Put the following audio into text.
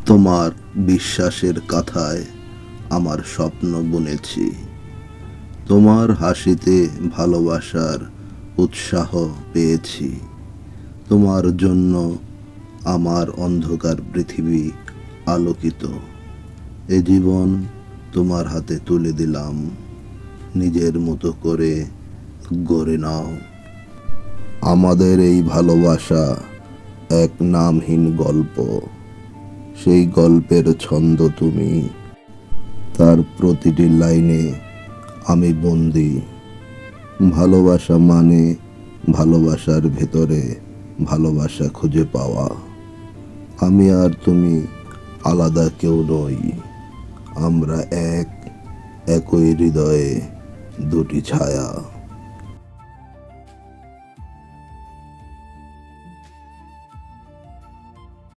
তোমার বিশ্বাসের কথায় আমার স্বপ্ন বুনেছি। তোমার হাসিতে ভালোবাসার উৎসাহ পেয়েছি। তোমার জন্য আমার অন্ধকার পৃথিবী আলোকিত। এ জীবন তোমার হাতে তুলে দিলাম, নিজের মতো করে গড়ে নাও। আমাদের এই ভালোবাসা এক নামহীন গল্প। সেই গল্পের ছন্দ তুমি, তার প্রতিটি লাইনে আমি বন্দি। ভালোবাসা মানে ভালোবাসার ভেতরে ভালোবাসা খুঁজে পাওয়া। আমি আর তুমি আলাদা কেউ নই, আমরা একই হৃদয়ে দুটি ছায়া।